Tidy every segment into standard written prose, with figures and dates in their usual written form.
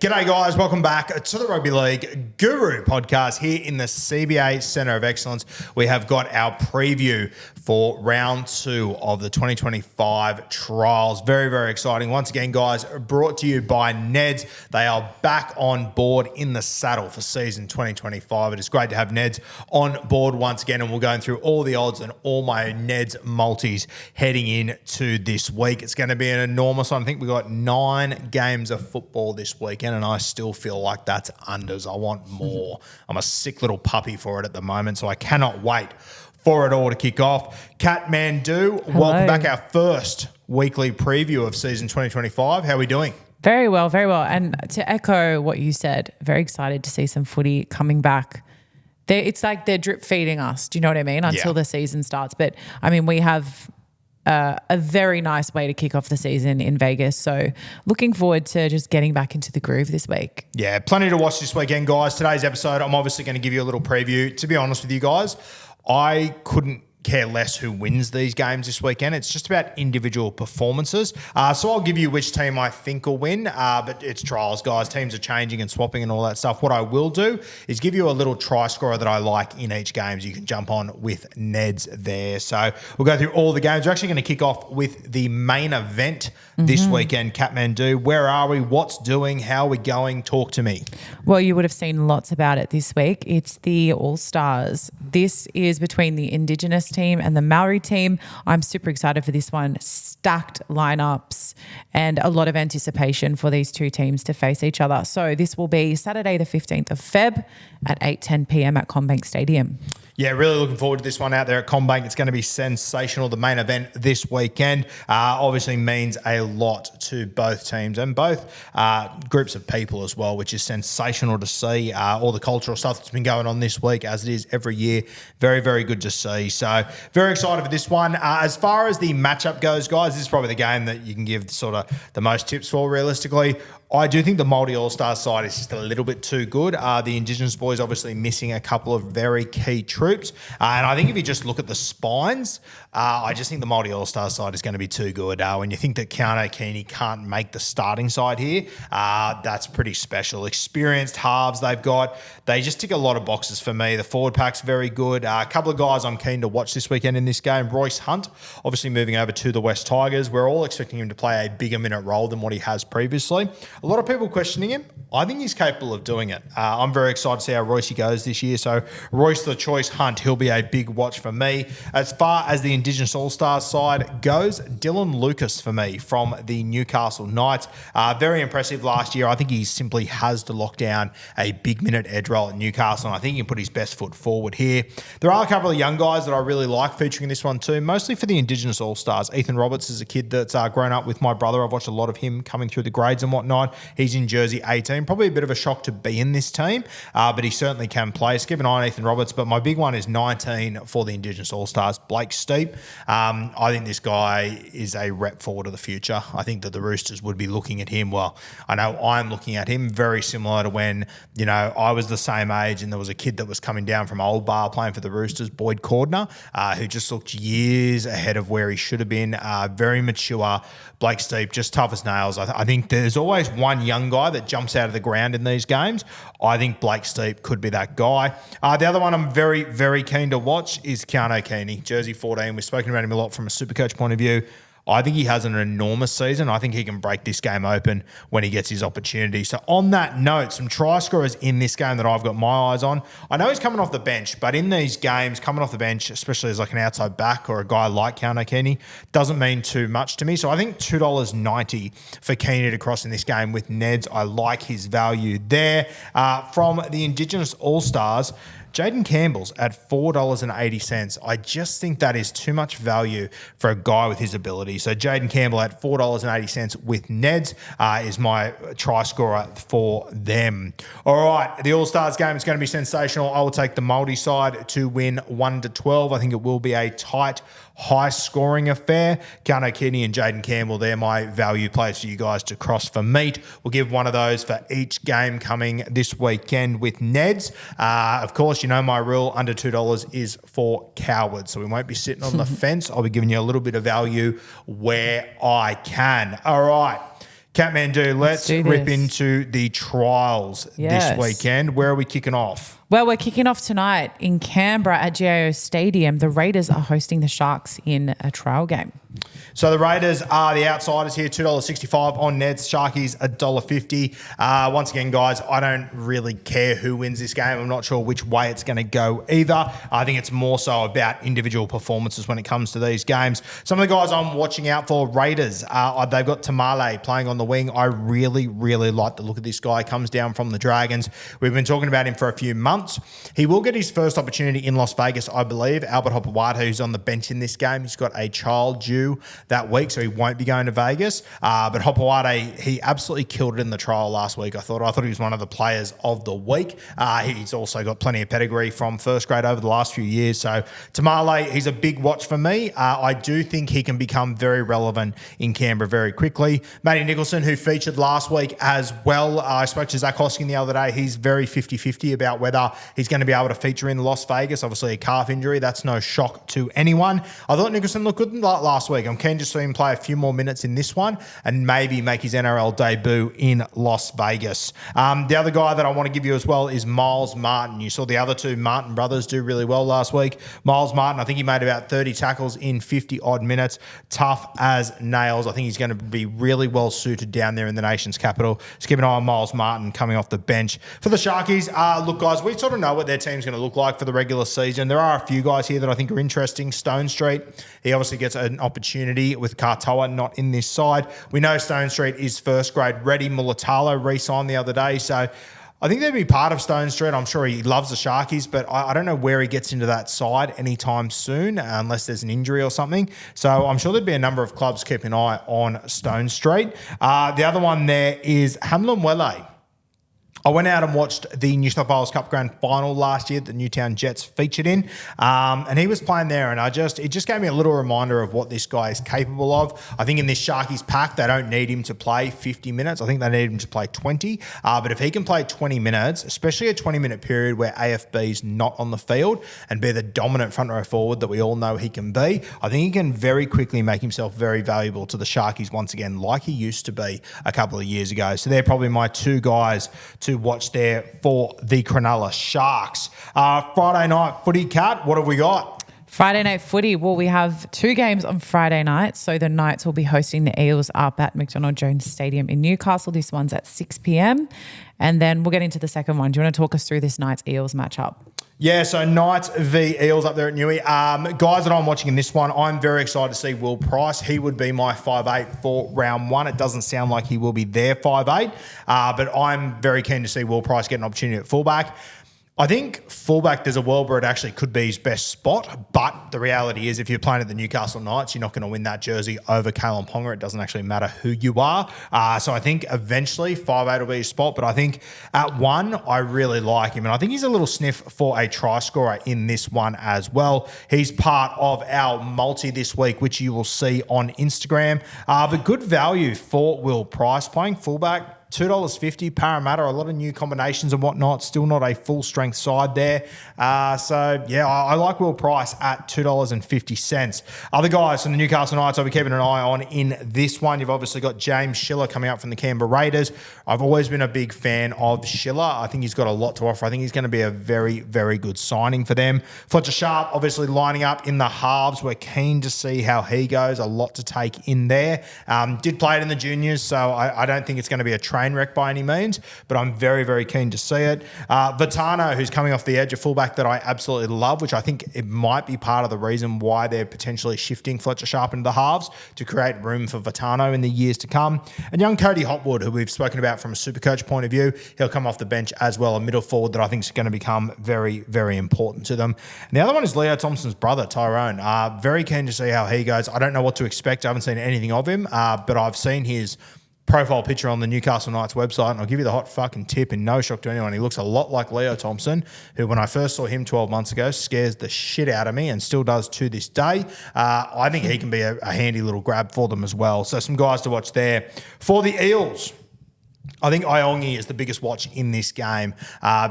G'day guys, welcome back to the Rugby League Guru podcast here in the CBA Centre of Excellence. We have got our preview for round 2 of the 2025 trials. Very, very exciting. Once again, guys, brought to you by Neds. They are back on board in the saddle for season 2025. It is great to have Neds on board once again, and we're going through all the odds and all my Neds multis heading into this week. It's going to be an enormous one. I think we've got 9 games of football this weekend, and I still feel like that's unders. I want more. I'm a sick little puppy for it at the moment, so I cannot wait for it all to kick off. Kathmandu, welcome back. Our first weekly preview of season 2025. How are we doing? Very well, very well. And to echo what you said, very excited to see some footy coming back. It's like they're drip feeding us, do you know what I mean, until the season starts. But, I mean, we have a very nice way to kick off the season in Vegas. So looking forward to just getting back into the groove this week. Yeah, plenty to watch this weekend, guys. Today's episode, I'm obviously going to give you a little preview. To be honest with you guys, I couldn't care less who wins these games this weekend. It's just about individual performances. So I'll give you which team I think will win, but it's trials, guys. Teams are changing and swapping and all that stuff. What I will do is give you a little try scorer that I like in each game, so you can jump on with Neds there. So we'll go through all the games. We're actually going to kick off with the main event this weekend, Kathmandu. Where are we? What's doing? How are we going? Talk to me. Well, you would have seen lots about it this week. It's the All-Stars. This is between the Indigenous team and the Maori team. I'm super excited for this one. Stacked lineups and a lot of anticipation for these two teams to face each other. So this will be Saturday the 15th of Feb at 8:10 p.m. at CommBank Stadium. Yeah, really looking forward to this one out there at CommBank. It's going to be sensational. The main event this weekend obviously means a lot to both teams and both groups of people as well, which is sensational to see. All the cultural stuff that's been going on this week, as it is every year. Very, very good to see. So very excited for this one. As far as the matchup goes, guys, this is probably the game that you can give sort of the most tips for realistically. I do think the Maori All-Stars side is just a little bit too good. The Indigenous boys obviously missing a couple of very key troops. And I think if you just look at the spines, I just think the Maori All-Stars side is going to be too good. When you think that Keano Keeney can't make the starting side here, that's pretty special. Experienced halves they've got. They just tick a lot of boxes for me. The forward pack's very good. A couple of guys I'm keen to watch this weekend in this game. Royce Hunt, obviously moving over to the West Tigers. We're all expecting him to play a bigger minute role than what he has previously. A lot of people questioning him. I think he's capable of doing it. I'm very excited to see how Royce goes this year. So Royce the choice, Hunt, he'll be a big watch for me. As far as the Indigenous All-Stars side goes, Dylan Lucas for me from the Newcastle Knights. Very impressive last year. I think he simply has to lock down a big minute edge role at Newcastle, and I think he can put his best foot forward here. There are a couple of young guys that I really like featuring in this one too, mostly for the Indigenous All-Stars. Ethan Roberts is a kid that's grown up with my brother. I've watched a lot of him coming through the grades and whatnot. He's in jersey 18. Probably a bit of a shock to be in this team, but he certainly can play. So keep an eye on Ethan Roberts, but my big one is 19 for the Indigenous All-Stars, Blake Steep. I think this guy is a rep forward of the future. I think that the Roosters would be looking at him. Well, I know I'm looking at him very similar to when, I was the same age and there was a kid that was coming down from Old Bar playing for the Roosters, Boyd Cordner, who just looked years ahead of where he should have been. Very mature. Blake Steep, just tough as nails. I think there's always one young guy that jumps out of the ground in these games. I think Blake Steep could be that guy. The other one I'm very, very keen to watch is Keano Keeney, jersey 14. We've spoken about him a lot from a Supercoach point of view. I think he has an enormous season. I think he can break this game open when he gets his opportunity. So on that note, some try scorers in this game that I've got my eyes on. I know he's coming off the bench, but in these games, coming off the bench, especially as like an outside back or a guy like Keano Keeney, doesn't mean too much to me. So I think $2.90 for Keeney to cross in this game with Neds. I like his value there. From the Indigenous All-Stars, Jaden Campbell's at $4.80. I just think that is too much value for a guy with his ability. So Jaden Campbell at $4.80 with Neds is my try scorer for them. All right, the All-Stars game is going to be sensational. I will take the Māori side to win 1-12. I think it will be a tight, high-scoring affair. Keano Keeney and Jaden Campbell, they're my value plays for you guys to cross for meat. We'll give one of those for each game coming this weekend with Neds. Of course, you know my rule, under $2 is for cowards. So we won't be sitting on the fence. I'll be giving you a little bit of value where I can. All right. Catmandu, let's do rip this. into the trials Yes. this weekend. Where are we kicking off? Well, we're kicking off tonight in Canberra at GIO Stadium. The Raiders are hosting the Sharks in a trial game. So the Raiders are the outsiders here, $2.65 on Neds. Sharkies, $1.50. Once again, guys, I don't really care who wins this game. I'm not sure which way it's going to go either. I think it's more so about individual performances when it comes to these games. Some of the guys I'm watching out for, Raiders, they've got Tamale playing on the wing. I really, really like the look of this guy. Comes down from the Dragons. We've been talking about him for a few months. He will get his first opportunity in Las Vegas, I believe. Albert Hopewada, who's on the bench in this game, he's got a child due that week, so he won't be going to Vegas. But Hopewada, he absolutely killed it in the trial last week. I thought he was one of the players of the week. He's also got plenty of pedigree from first grade over the last few years. So Tamale, he's a big watch for me. I do think he can become very relevant in Canberra very quickly. Matty Nicholson, who featured last week as well. I spoke to Zach Hosking the other day. He's very 50-50 about whether he's going to be able to feature in Las Vegas. Obviously a calf injury. That's no shock to anyone. I thought Nicholson looked good last week. I'm keen to see him play a few more minutes in this one and maybe make his NRL debut in Las Vegas. The other guy that I want to give you as well is Miles Martin. You saw the other two Martin brothers do really well last week. Miles Martin, I think he made about 30 tackles in 50-odd minutes. Tough as nails. I think he's going to be really well suited down there in the nation's capital. Just keep an eye on Miles Martin coming off the bench. For the Sharkies, look, guys, we sort of know what their team's going to look like for the regular season. There are a few guys here that I think are interesting. Stone Street, he obviously gets an opportunity with Katoa not in this side. We know Stone Street is first grade ready. Mulatalo re-signed the other day, so I think they'd be part of Stone Street. I'm sure he loves the Sharkies, but I don't know where he gets into that side anytime soon, unless there's an injury or something. So I'm sure there'd be a number of clubs keeping an eye on Stone Street. The other one there is Hamlin Wele. I went out and watched the New South Wales Cup Grand Final last year that Newtown Jets featured in, and he was playing there, and it just gave me a little reminder of what this guy is capable of. I think in this Sharkies pack, they don't need him to play 50 minutes. I think they need him to play 20, but if he can play 20 minutes, especially a 20-minute period where AFB's not on the field and be the dominant front row forward that we all know he can be, I think he can very quickly make himself very valuable to the Sharkies once again, like he used to be a couple of years ago. So they're probably my two guys to watch there for the Cronulla Sharks. Friday night footy, Cat, what have we got? Friday night footy. Well, we have two games on Friday night. So the Knights will be hosting the Eels up at McDonald Jones Stadium in Newcastle. This one's at 6 p.m. And then we'll get into the second one. Do you want to talk us through this Knights-Eels matchup? Yeah, so Knights v Eels up there at Newey. Guys that I'm watching in this one, I'm very excited to see Will Price. He would be my 5'8" for round one. It doesn't sound like he will be their 5'8", but I'm very keen to see Will Price get an opportunity at fullback. I think fullback, there's a world where it actually could be his best spot, but the reality is if you're playing at the Newcastle Knights, you're not going to win that jersey over Kalen Ponga. It doesn't actually matter who you are. So I think eventually 5'8" will be his spot, but I think at one, I really like him, and I think he's a little sniff for a try scorer in this one as well. He's part of our multi this week, which you will see on Instagram, but good value for Will Price playing fullback. $2.50 Parramatta, a lot of new combinations and whatnot. Still not a full strength side there. So yeah, I like Will Price at $2.50. Other guys from the Newcastle Knights I'll be keeping an eye on in this one. You've obviously got James Schiller coming up from the Canberra Raiders. I've always been a big fan of Schiller. I think he's got a lot to offer. I think he's going to be a very, very good signing for them. Fletcher Sharp obviously lining up in the halves. We're keen to see how he goes. A lot to take in there. Did play it in the juniors, so I don't think it's going to be a train wreck by any means, but I'm very, very keen to see it. Vitano, who's coming off the edge, a fullback that I absolutely love, which I think it might be part of the reason why they're potentially shifting Fletcher Sharp into the halves to create room for Vitano in the years to come. And young Cody Hopwood, who we've spoken about from a Supercoach point of view, he'll come off the bench as well, a middle forward that I think is going to become very, very important to them. And the other one is Leo Thompson's brother, Tyrone. Very keen to see how he goes. I don't know what to expect. I haven't seen anything of him, but I've seen his profile picture on the Newcastle Knights website, and I'll give you the hot fucking tip in no shock to anyone. He looks a lot like Leo Thompson, who when I first saw him 12 months ago scares the shit out of me and still does to this day. I think he can be a handy little grab for them as well. So some guys to watch there. For the Eels, I think Iongi is the biggest watch in this game.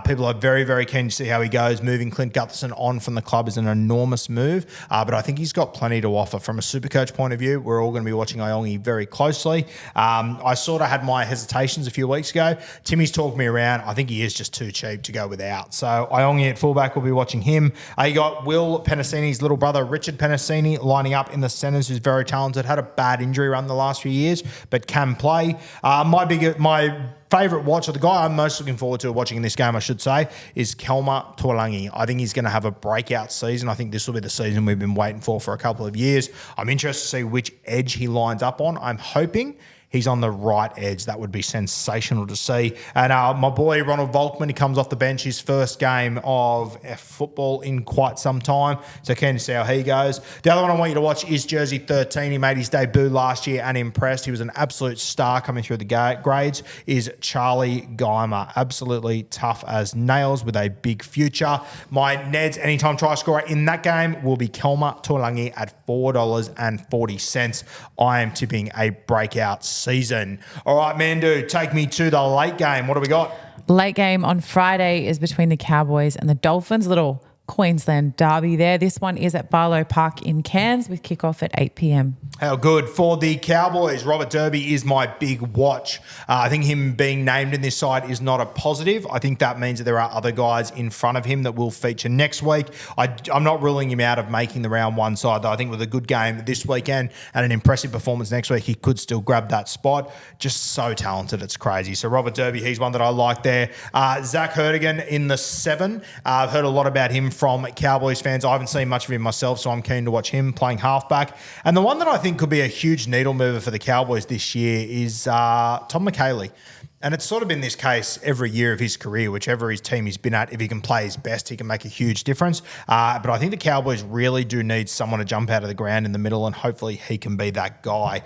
People are very, very keen to see how he goes. Moving Clint Gutherson on from the club is an enormous move, but I think he's got plenty to offer. From a Supercoach point of view, we're all going to be watching Iongi very closely. I sort of had my hesitations a few weeks ago. Timmy's talked me around. I think he is just too cheap to go without. So Iongi at fullback, we'll be watching him. You got Will Penasini's little brother, Richard Penasini, lining up in the centres, who's very talented. Had a bad injury run the last few years, but can play. My favourite watch, or the guy I'm most looking forward to watching in this game, I should say, is Kelma Tuolangi. I think he's going to have a breakout season. I think this will be the season we've been waiting for a couple of years. I'm interested to see which edge he lines up on. I'm hoping he's on the right edge. That would be sensational to see. And my boy Ronald Volkman, he comes off the bench, his first game of football in quite some time. So keen to see how he goes. The other one I want you to watch is Jersey 13. He made his debut last year and impressed. He was an absolute star coming through the grades, is Charlie Geimer. Absolutely tough as nails with a big future. My Ned's anytime try scorer in that game will be Kelma Tuolangi at $4.40. I am tipping a breakout season. All right, Mandu, take me to the late game. What do we got? Late game on Friday is between the Cowboys and the Dolphins. Little Queensland derby there. This one is at Barlow Park in Cairns with kickoff at 8 p.m. How good. For the Cowboys, Robert Derby is my big watch. I think him being named in this side is not a positive. I think that means that there are other guys in front of him that will feature next week. I'm not ruling him out of making the round one side, though. I think with a good game this weekend and an impressive performance next week, he could still grab that spot. Just so talented, it's crazy. So Robert Derby, he's one that I like there. Zach Hertigan in the 7. I've heard a lot about him from Cowboys fans. I haven't seen much of him myself, so I'm keen to watch him playing halfback. And the one that I think could be a huge needle mover for the Cowboys this year is Tom McHaley. And it's sort of been this case every year of his career, whichever his team he's been at. If he can play his best, he can make a huge difference. But I think the Cowboys really do need someone to jump out of the ground in the middle, and hopefully he can be that guy.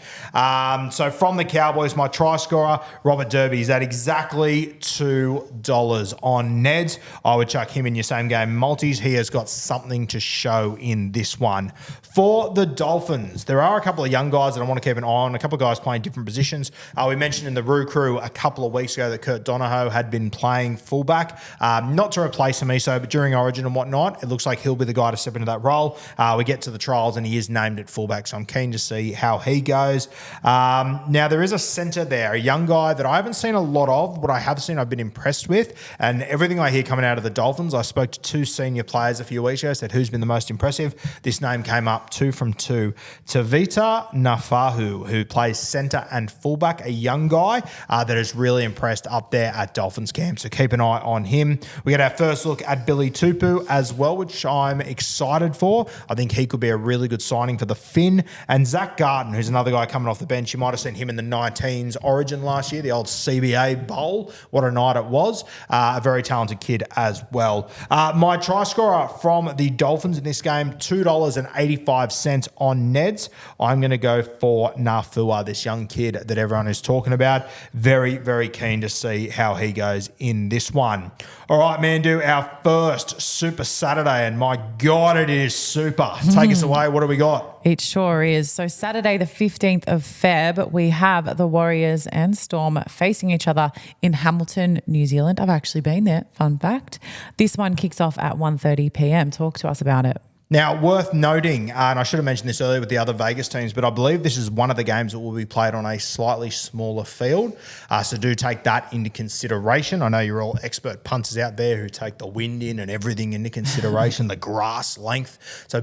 So from the Cowboys, my try scorer, Robert Derby, is at exactly $2 on Neds. I would chuck him in your same game multis. He has got something to show in this one. For the Dolphins, there are a couple of young guys that I want to keep an eye on, a couple of guys playing different positions. We mentioned in the Roo Crew a couple of weeks ago that Kurt Donahoe had been playing fullback, not to replace Amiso, but during Origin and whatnot, it looks like he'll be the guy to step into that role. We get to the trials and he is named at fullback, so I'm keen to see how he goes. Now, there is a centre there, a young guy that I haven't seen a lot of. What I have seen, I've been impressed with, and everything I hear coming out of the Dolphins, I spoke to 2 senior players a few weeks ago, said who's been the most impressive. This name came up 2 from 2. Tavita Nafahu, who plays centre and fullback, a young guy that is really impressed up there at Dolphins camp, so keep an eye on him. We get our first look at Billy Tupu as well, which I'm excited for. I think he could be a really good signing for the Finn. And Zach Garden, who's another guy coming off the bench. You might have seen him in the 19s Origin last year, the old CBA Bowl. What a night it was. A very talented kid as well. My try scorer from the Dolphins in this game, $2.85 on Neds. I'm going to go for Nafua, this young kid that everyone is talking about. Very, very keen to see how he goes in this one. All right, Mandu, our first Super Saturday, and my God, it is super. Take us away. What do we got? It sure is. So Saturday, the 15th of Feb, we have the Warriors and Storm facing each other in Hamilton, New Zealand. I've actually been there. Fun fact. This one kicks off at 1:30 p.m. Talk to us about it. Now, worth noting, and I should have mentioned this earlier with the other Vegas teams, but I believe this is one of the games that will be played on a slightly smaller field. So do take that into consideration. I know you're all expert punters out there who take the wind in and everything into consideration, the grass length. So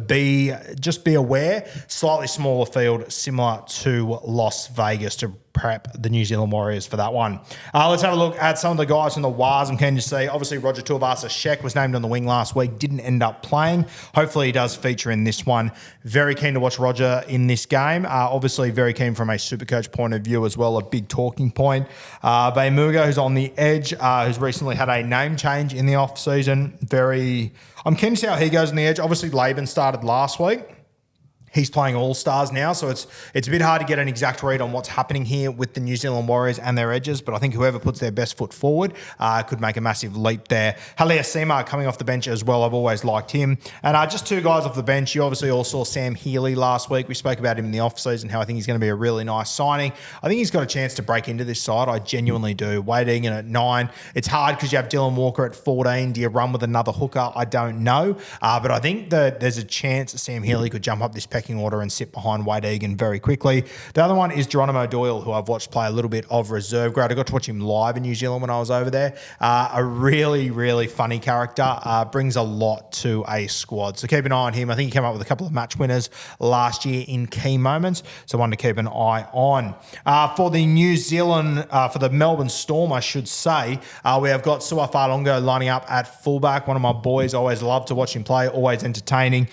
just be aware, slightly smaller field, similar to Las Vegas, to prep the New Zealand Warriors for that one. Let's have a look at some of the guys from the Wars. I'm keen to see, obviously, Roger Tuivasa-Sheck was named on the wing last week, didn't end up playing. Hopefully he does feature in this one. Very keen to watch Roger in this game. Obviously very keen from a Supercoach point of view as well, a big talking point. Vaimuga, who's on the edge, who's recently had a name change in the off-season. I'm keen to see how he goes on the edge. Obviously, Laban started last week. He's playing All-Stars now, so it's a bit hard to get an exact read on what's happening here with the New Zealand Warriors and their edges, but I think whoever puts their best foot forward could make a massive leap there. Haliasima coming off the bench as well. I've always liked him. And just two guys off the bench. You obviously all saw Sam Healey last week. We spoke about him in the off-season, how I think he's going to be a really nice signing. I think he's got a chance to break into this side. I genuinely do. Wade Egan at 9. It's hard because you have Dylan Walker at 14. Do you run with another hooker? I don't know. But I think that there's a chance that Sam Healey could jump up this pecking order and sit behind Wade Egan very quickly. The other one is Geronimo Doyle, who I've watched play a little bit of reserve grade. I got to watch him live in New Zealand when I was over there. A really, really funny character. Brings a lot to a squad. So keep an eye on him. I think he came up with a couple of match winners last year in key moments. So one to keep an eye on. For the New Zealand, for the Melbourne Storm, I should say, we have got Sua Falongo lining up at fullback. One of my boys. Always love to watch him play. Always entertaining.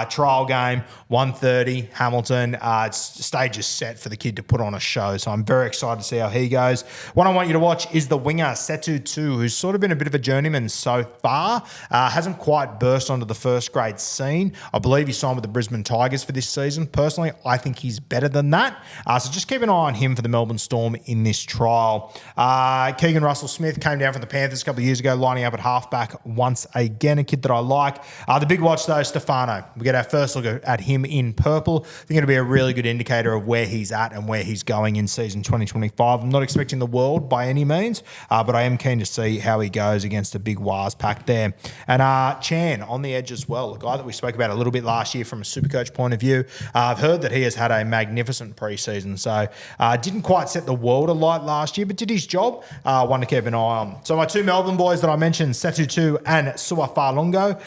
Trial game, 1:30, Hamilton. Stage is set for the kid to put on a show. So I'm very excited to see how he goes. One I want you to watch is the winger, Setu Tu, who's sort of been a bit of a journeyman so far. Hasn't quite burst onto the first grade scene. I believe he signed with the Brisbane Tigers for this season. Personally, I think he's better than that. So just keep an eye on him for the Melbourne Storm in this trial. Keegan Russell-Smith came down from the Panthers a couple of years ago, lining up at halfback once again, a kid that I like. The big watch, though, Stefano. We get our first look at him in purple. I think it'll be a really good indicator of where he's at and where he's going in season 2025. I'm not expecting the world by any means, but I am keen to see how he goes against a big Wars pack there. And Chan on the edge as well, a guy that we spoke about a little bit last year from a Supercoach point of view. I've heard that he has had a magnificent preseason, so didn't quite set the world alight last year, but did his job. One to keep an eye on. So my two Melbourne boys that I mentioned, Setu Tu and Sua Falongo,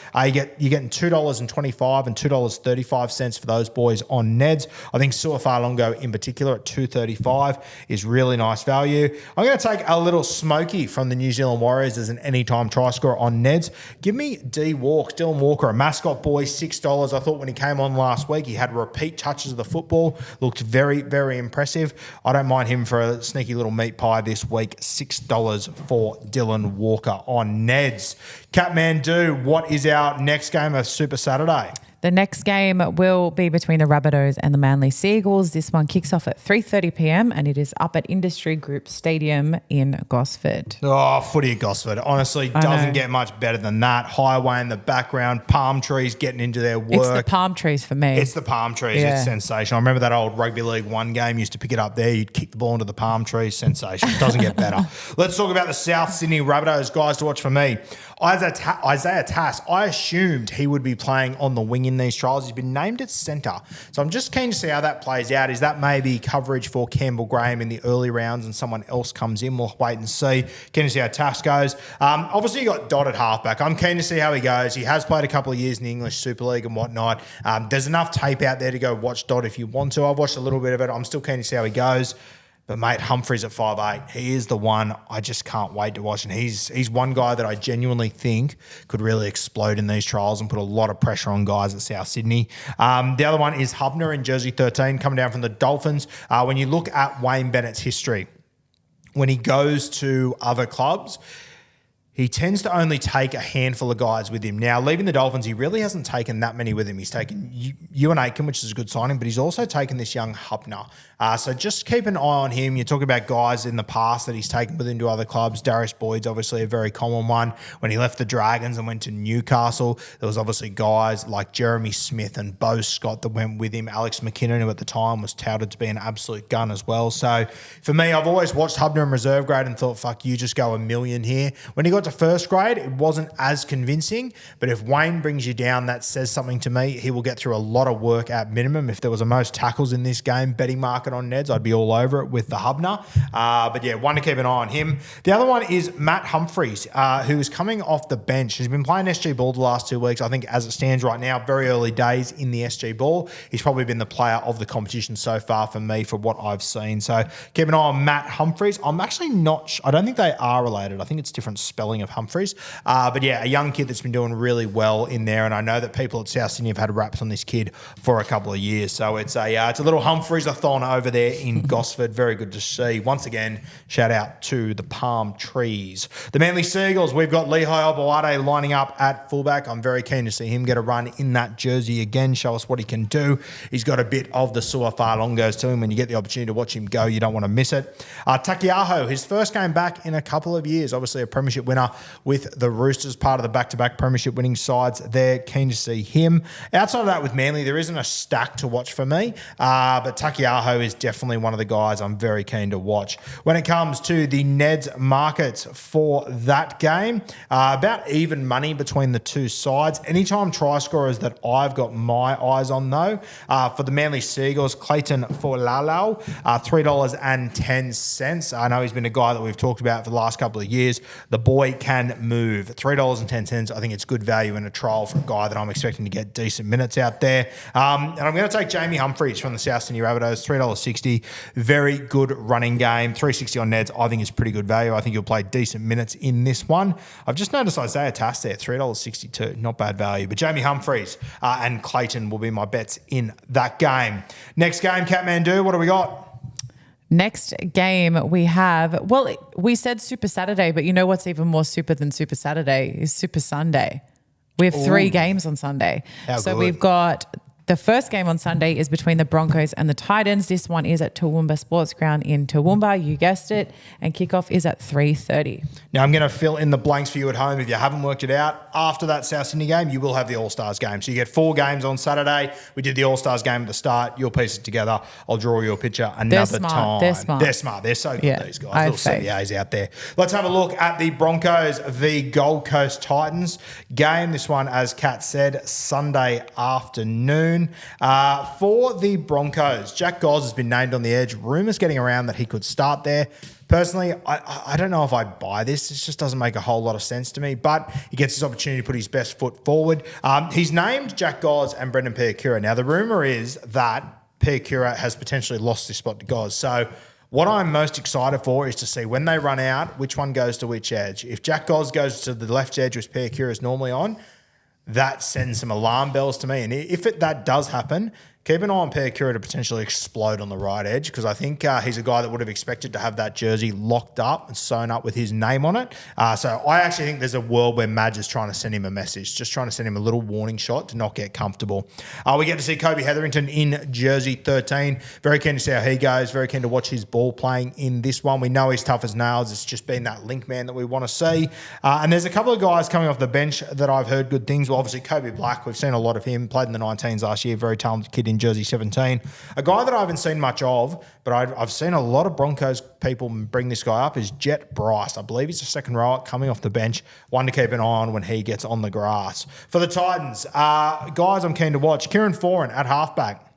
you're getting $2.25 and $2.35 for those boys on Neds. I think Sua Falongo in particular at $2.35 is really nice value. I'm going to take a little smoky from the New Zealand Warriors as an anytime try scorer on Neds. Give me Dylan Walker, a mascot boy, $6. I thought when he came on last week, he had repeat touches of the football. Looked very, very impressive. I don't mind him for a sneaky little meat pie this week. $6 for Dylan Walker on Neds. Catmandu, what is our next game of Super Saturday? The next game will be between the Rabbitohs and the Manly Seagulls. This one kicks off at 3:30 p.m. and it is up at Industry Group Stadium in Gosford. Oh, footy at Gosford. Honestly, doesn't get much better than that. Highway in the background, palm trees getting into their work. It's the palm trees for me. It's the palm trees. Yeah. It's sensational. I remember that old Rugby League 1 game. Used to pick it up there. You'd kick the ball into the palm trees. Sensational. Doesn't get better. Let's talk about the South Sydney Rabbitohs, guys, to watch for me. Isaiah Tass, I assumed he would be playing on the wing in these trials. He's been named at centre. So I'm just keen to see how that plays out. Is that maybe coverage for Campbell Graham in the early rounds and someone else comes in? We'll wait and see. Keen to see how Tass goes. Obviously, you got Dodd at halfback. I'm keen to see how he goes. He has played a couple of years in the English Super League and whatnot. There's enough tape out there to go watch Dodd if you want to. I've watched a little bit of it. I'm still keen to see how he goes. But, mate, Humphries at 5'8", he is the one I just can't wait to watch. And he's one guy that I genuinely think could really explode in these trials and put a lot of pressure on guys at South Sydney. The other one is Hubner in jersey 13, coming down from the Dolphins. When you look at Wayne Bennett's history, when he goes to other clubs, he tends to only take a handful of guys with him. Now, leaving the Dolphins, he really hasn't taken that many with him. He's taken Ewan Aitken, which is a good signing, but he's also taken this young Hubner. So just keep an eye on him. You're talking about guys in the past that he's taken with him to other clubs. Darius Boyd's obviously a very common one. When he left the Dragons and went to Newcastle, there was obviously guys like Jeremy Smith and Bo Scott that went with him. Alex McKinnon, who at the time was touted to be an absolute gun as well. So for me, I've always watched Hubner in reserve grade and thought, fuck, you just go a million here. When he got to first grade, it wasn't as convincing, but if Wayne brings you down, that says something to me. He will get through a lot of work at minimum. If there was a most tackles in this game, betting market on Neds, I'd be all over it with the Hubner. But yeah, one to keep an eye on him. The other one is Matt Humphries, who is coming off the bench. He's been playing SG Ball the last 2 weeks. I think as it stands right now, very early days in the SG Ball. He's probably been the player of the competition so far for me for what I've seen. So keep an eye on Matt Humphries. I'm actually not, I don't think they are related. I think it's different spelling selling of Humphreys. But yeah, a young kid that's been doing really well in there. And I know that people at South Sydney have had raps on this kid for a couple of years. So it's a little Humphreys-a-thon over there in Gosford. Very good to see. Once again, shout out to the palm trees. The Manly Seagulls, we've got Lehigh Oboade lining up at fullback. I'm very keen to see him get a run in that jersey again, show us what he can do. He's got a bit of the Suafalongos to him. When you get the opportunity to watch him go, you don't want to miss it. Takiaho, his first game back in a couple of years, obviously a premiership winner with the Roosters, part of the back-to-back premiership winning sides there. Keen to see him. Outside of that with Manly, there isn't a stack to watch for me, but Takiaho is definitely one of the guys I'm very keen to watch. When it comes to the Neds markets for that game, about even money between the two sides. Anytime try scorers that I've got my eyes on, though, for the Manly Seagulls, Clayton Folalau, $3.10. I know he's been a guy that we've talked about for the last couple of years. The boy can move. $3.10. I think it's good value in a trial for a guy that I'm expecting to get decent minutes out there. And I'm going to take Jamie Humphreys from the South Sydney Rabbitohs, $3.60. Very good running game. $3.60 on Neds, I think is pretty good value. I think he'll play decent minutes in this one. I've just noticed Isaiah Tass there, $3.62. Not bad value. But Jamie Humphreys and Clayton will be my bets in that game. Next game, Kathmandu, what do we got? Next game we have, well, we said Super Saturday, but you know what's even more super than Super Saturday is Super Sunday. We have 3 games on Sunday. So we've got the first game on Sunday is between the Broncos and the Titans. This one is at Toowoomba Sports Ground in Toowoomba. You guessed it. And kickoff is at 3:30. Now, I'm going to fill in the blanks for you at home. If you haven't worked it out, after that South Sydney game, you will have the All-Stars game. So you get 4 games on Saturday. We did the All-Stars game at the start. You'll piece it together. I'll draw you a picture another time. They're smart. They're smart. They're so good, these guys. Little CBAs out there. Let's have a look at the Broncos v Gold Coast Titans game. This one, as Kat said, Sunday afternoon. For the Broncos, Jack Goss has been named on the edge. Rumours getting around that he could start there. Personally, I don't know if I buy this. This just doesn't make a whole lot of sense to me, but he gets this opportunity to put his best foot forward. He's named Jack Goss and Brendan Piakura. Now, the rumour is that Piakura has potentially lost this spot to Goss. So what I'm most excited for is to see when they run out, which one goes to which edge. If Jack Goss goes to the left edge, which Piakura is normally on, that sends some alarm bells to me. And if that does happen, keep an eye on Piakura to potentially explode on the right edge, because I think he's a guy that would have expected to have that jersey locked up and sewn up with his name on it. So I actually think there's a world where Madge is trying to send him a message, just trying to send him a little warning shot to not get comfortable. We get to see Kobe Hetherington in jersey 13. Very keen to see how he goes. Very keen to watch his ball playing in this one. We know he's tough as nails. It's just been that link man that we want to see. And there's a couple of guys coming off the bench that I've heard good things. Well, obviously Kobe Black, we've seen a lot of him. Played in the 19s last year. Very talented kid in jersey 17. A guy that I haven't seen much of, but I've seen a lot of Broncos people bring this guy up, is Jet Bryce. I believe he's a second rower coming off the bench. One to keep an eye on when he gets on the grass. For the Titans, guys I'm keen to watch. Kieran Foran at halfback.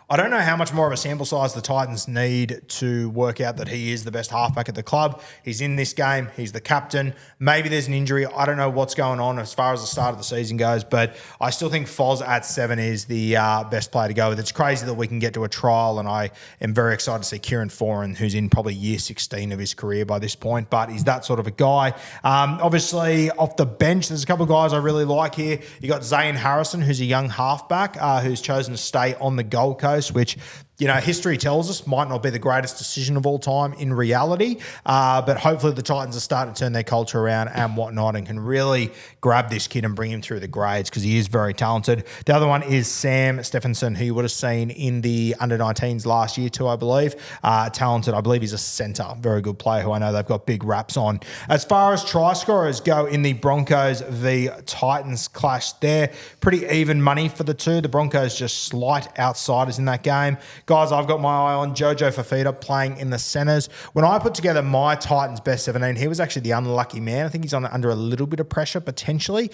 I don't know how much more of a sample size the Titans need to work out that he is the best halfback at the club. He's in this game. He's the captain. Maybe there's an injury. I don't know what's going on as far as the start of the season goes, but I still think Foz at 7 is the best player to go with. It's crazy that we can get to a trial, and I am very excited to see Kieran Foran, who's in probably year 16 of his career by this point, but he's that sort of a guy. Obviously, off the bench, there's a couple of guys I really like here. You got Zane Harrison, who's a young halfback who's chosen to stay on the Gold Coast, which, you know, history tells us might not be the greatest decision of all time in reality, but hopefully the Titans are starting to turn their culture around and whatnot and can really grab this kid and bring him through the grades, because he is very talented. The other one is Sam Stephenson, who you would have seen in the under-19s last year too, I believe. Talented. I believe he's a centre. Very good player who I know they've got big raps on. As far as try scorers go in the Broncos v Titans clash there, pretty even money for the two. The Broncos just slight outsiders in that game. Guys, I've got my eye on Jojo Fafita playing in the centres. When I put together my Titans best 17, he was actually the unlucky man. I think he's under a little bit of pressure potentially,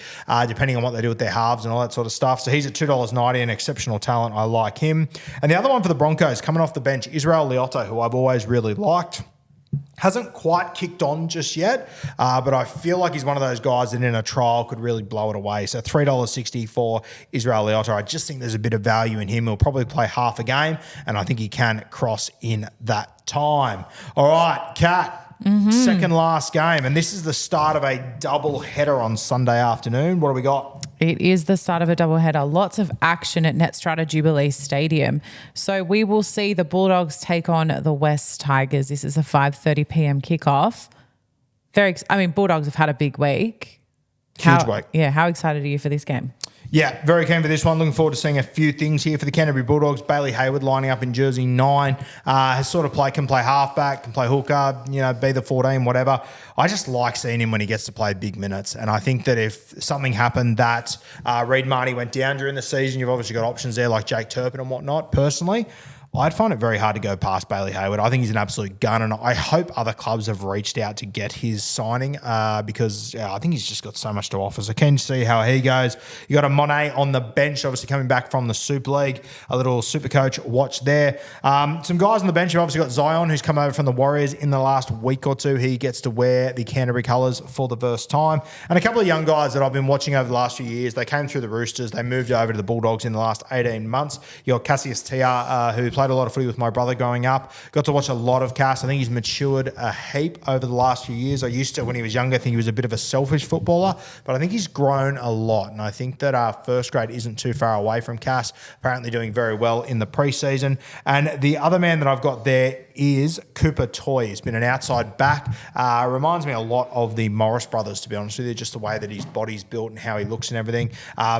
depending on what they do with their halves and all that sort of stuff. So he's at $2.90, an exceptional talent. I like him. And the other one for the Broncos, coming off the bench, Israel Leoto, who I've always really liked. Hasn't quite kicked on just yet, but I feel like he's one of those guys that in a trial could really blow it away. So $3.60 for Israel Leoto. I just think there's a bit of value in him. He'll probably play half a game, and I think he can cross in that time. All right, Kat. Second last game. And this is the start of a double header on Sunday afternoon. What do we got? It is the start of a doubleheader. Lots of action at Netstrata Jubilee Stadium. So we will see the Bulldogs take on the West Tigers. This is a 5:30 p.m. kickoff. Bulldogs have had a big week. Huge week. Yeah, how excited are you for this game? Yeah, very keen for this one. Looking forward to seeing a few things here for the Canterbury Bulldogs. Bailey Hayward lining up in jersey 9. Can play halfback, can play hooker, be the 14, whatever. I just like seeing him when he gets to play big minutes. And I think that if something happened that Reid Marnie went down during the season, you've obviously got options there like Jake Turpin and whatnot. Personally, I'd find it very hard to go past Bailey Hayward. I think he's an absolute gun, and I hope other clubs have reached out to get his signing because I think he's just got so much to offer. So keen to see how he goes. You got a Monet on the bench, obviously coming back from the Super League, a little Super Coach watch there. Some guys on the bench. You've obviously got Zion, who's come over from the Warriors in the last week or two. He gets to wear the Canterbury colours for the first time. And a couple of young guys that I've been watching over the last few years. They came through the Roosters. They moved over to the Bulldogs in the last 18 months. You got Cassius Tia, who played a lot of footy with my brother growing up. Got to watch a lot of Cass. I think he's matured a heap over the last few years. I used to, when he was younger, think he was a bit of a selfish footballer, but I think he's grown a lot. And I think that our first grade isn't too far away from Cass. Apparently doing very well in the preseason. And the other man that I've got there is Cooper Toy. He's been an outside back. Reminds me a lot of the Morris brothers, to be honest with you, just the way that his body's built and how he looks and everything.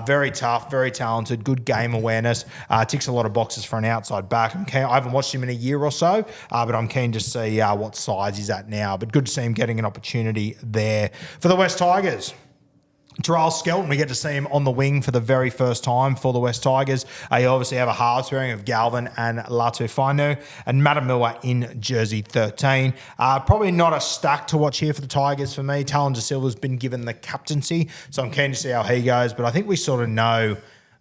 Very tough, very talented, good game awareness. Ticks a lot of boxes for an outside back. I haven't watched him in a year or so, but I'm keen to see what size he's at now. But good to see him getting an opportunity there. For the West Tigers, Jarrell Skelton, we get to see him on the wing for the very first time for the West Tigers. You obviously have a halves pairing of Galvin and Latu Fainu, and Matamua in jersey 13. Probably not a stack to watch here for the Tigers for me. Talon De Silva's been given the captaincy, so I'm keen to see how he goes. But I think we sort of know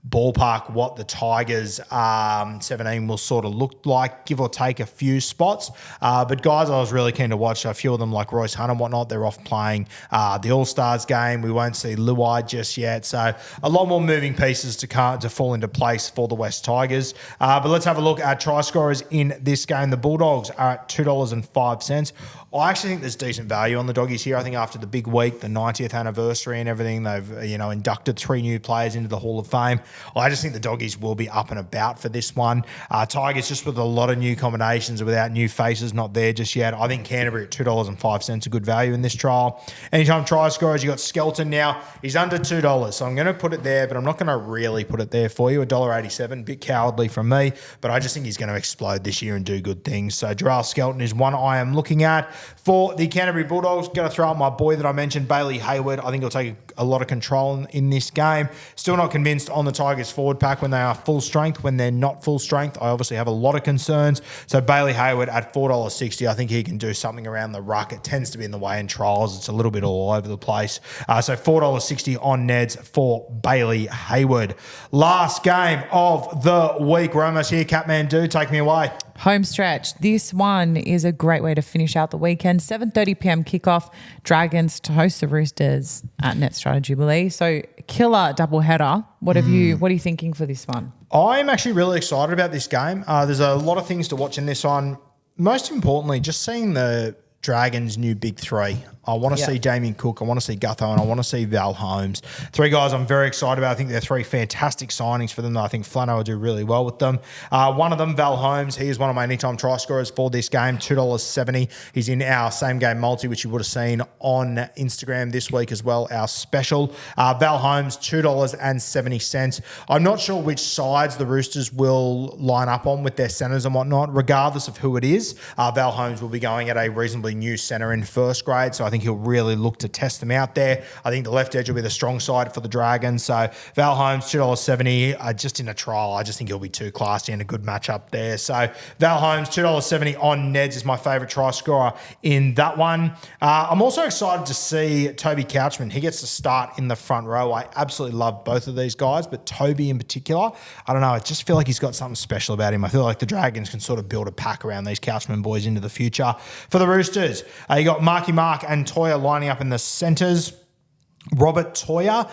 ballpark what the Tigers 17 will sort of look like, give or take a few spots. But guys, I was really keen to watch a few of them like Royce Hunt and whatnot. They're off playing the All-Stars game. We won't see Luai just yet. So a lot more moving pieces to fall into place for the West Tigers. But let's have a look at try scorers in this game. The Bulldogs are at $2.05. I actually think there's decent value on the doggies here. I think after the big week, the 90th anniversary and everything, they've inducted 3 new players into the Hall of Fame. I just think the doggies will be up and about for this one. Tigers just with a lot of new combinations without new faces, not there just yet. I think Canterbury at $2.05 a good value in this trial. Anytime try scorers, you got Skelton now. He's under $2, so I'm going to put it there, but I'm not going to really put it there for you. $1.87, bit cowardly from me, but I just think he's going to explode this year and do good things. So Jarrell Skelton is one I am looking at. For the Canterbury Bulldogs, going to throw out my boy that I mentioned, Bailey Hayward. I think he'll take a lot of control in this game. Still not convinced on the Tigers forward pack when they are full strength. When they're not full strength, I obviously have a lot of concerns. So Bailey Hayward at $4.60, I think he can do something around the ruck. It tends to be in the way in trials. It's a little bit all over the place. So $4.60 on Neds for Bailey Hayward. Last game of the week. We're almost here. Catman, take me away. Home stretch. This one is a great way to finish out the weekend. 7:30 p.m. kickoff. Dragons to host the Roosters at Netstrata Jubilee. So killer doubleheader. What are you thinking for this one? I'm actually really excited about this game. There's a lot of things to watch in this one. Most importantly, just seeing the Dragons' new big 3. I want to see Damien Cook, I want to see Gutho, and I want to see Val Holmes. 3 guys I'm very excited about. I think they're 3 fantastic signings for them. I think Flano will do really well with them. One of them, Val Holmes, he is one of my anytime try scorers for this game, $2.70. He's in our same game multi, which you would have seen on Instagram this week as well, our special. Val Holmes, $2.70. I'm not sure which sides the Roosters will line up on with their centres and whatnot. Regardless of who it is, Val Holmes will be going at a reasonably new centre in first grade, so I think he'll really look to test them out there. I think the left edge will be the strong side for the Dragons. So Val Holmes, $2.70, just in a trial. I just think he'll be too classy and a good matchup there. So Val Holmes, $2.70 on Neds is my favourite try scorer in that one. I'm also excited to see Toby Couchman. He gets to start in the front row. I absolutely love both of these guys, but Toby in particular, I don't know, I just feel like he's got something special about him. I feel like the Dragons can sort of build a pack around these Couchman boys into the future. For the Roosters, you got Marky Mark and Toya lining up in the centres. Robert Toya,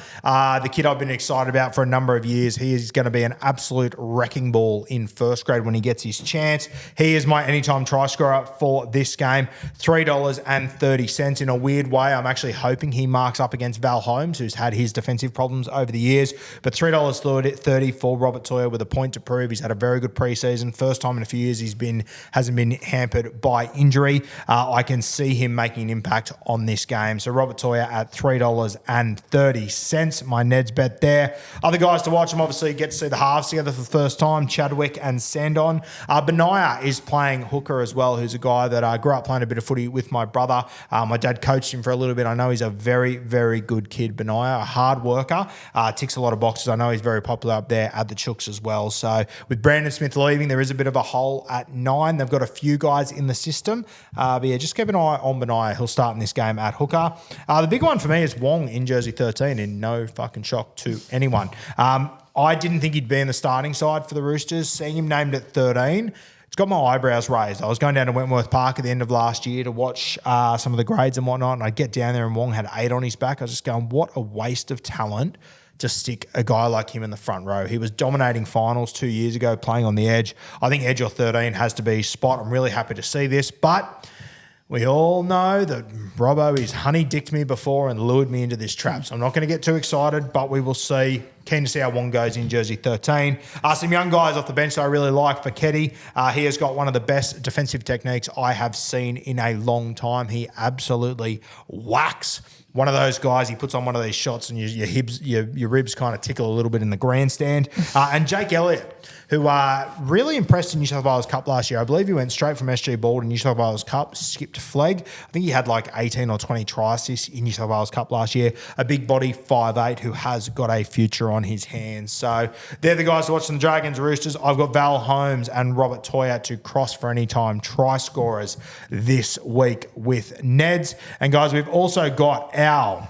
the kid I've been excited about for a number of years. He is going to be an absolute wrecking ball in first grade when he gets his chance. He is my anytime try scorer for this game, $3.30. In a weird way, I'm actually hoping he marks up against Val Holmes, who's had his defensive problems over the years. But $3.30 for Robert Toya with a point to prove. He's had a very good preseason. First time in a few years hasn't been hampered by injury. I can see him making an impact on this game. So Robert Toya at $3.30. My Ned's bet there. Other guys to watch, I'm obviously get to see the halves together for the first time, Chadwick and Sandon. Benaya is playing hooker as well, who's a guy that I grew up playing a bit of footy with my brother. My dad coached him for a little bit. I know he's a very, very good kid, Benaya, a hard worker, ticks a lot of boxes. I know he's very popular up there at the Chooks as well. So with Brandon Smith leaving, there is a bit of a hole at 9. They've got a few guys in the system. But yeah, just keep an eye on Benaya. He'll start in this game at hooker. The big one for me is Wong in jersey 13, in no fucking shock to anyone. I didn't think he'd be in the starting side for the Roosters. Seeing him named at 13, it's got my eyebrows raised. I was going down to Wentworth Park at the end of last year to watch some of the grades and whatnot, and I'd get down there and Wong had 8 on his back. I was just going, what a waste of talent to stick a guy like him in the front row. He was dominating finals 2 years ago, playing on the edge. I think edge or 13 has to be spot. I'm really happy to see this, but we all know that Robbo has honey-dicked me before and lured me into this trap. So I'm not going to get too excited, but we will see. Keen to see how Wong goes in jersey 13. Some young guys off the bench that I really like for Ketty. He has got one of the best defensive techniques I have seen in a long time. He absolutely whacks. One of those guys, he puts on one of these shots and your ribs kind of tickle a little bit in the grandstand. And Jake Elliott, who really impressed in New South Wales Cup last year. I believe he went straight from SG Ball to New South Wales Cup, skipped flag. I think he had like 18 or 20 try assists in New South Wales Cup last year. A big body, 5'8", who has got a future on his hands. So they're the guys to watch in the Dragons Roosters. I've got Val Holmes and Robert Toya to cross for any time try scorers this week with Neds. And guys, we've also got our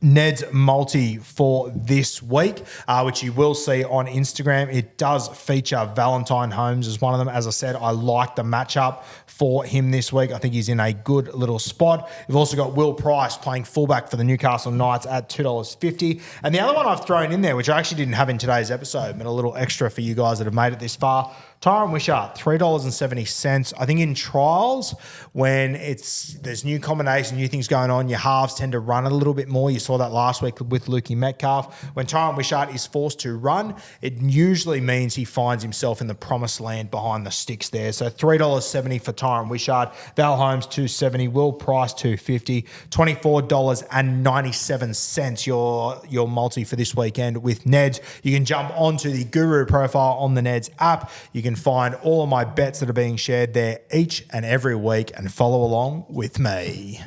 Ned's multi for this week, which you will see on Instagram. It does feature Valentine Holmes as one of them. As I said, I like the matchup for him this week. I think he's in a good little spot. We've also got Will Price playing fullback for the Newcastle Knights at $2.50. And the other one I've thrown in there, which I actually didn't have in today's episode, but a little extra for you guys that have made it this far, Tyron Wishart, $3.70. I think in trials, when there's new combinations, new things going on, your halves tend to run a little bit more. You saw that last week with Lukey Metcalf. When Tyron Wishart is forced to run, it usually means he finds himself in the promised land behind the sticks there. So $3.70 for Tyron Wishart. Val Holmes, $2.70. Will Price, $2.50. $24.97 your multi for this weekend with Neds. You can jump onto the Guru profile on the Neds app. You can find all of my bets that are being shared there each and every week and follow along with me.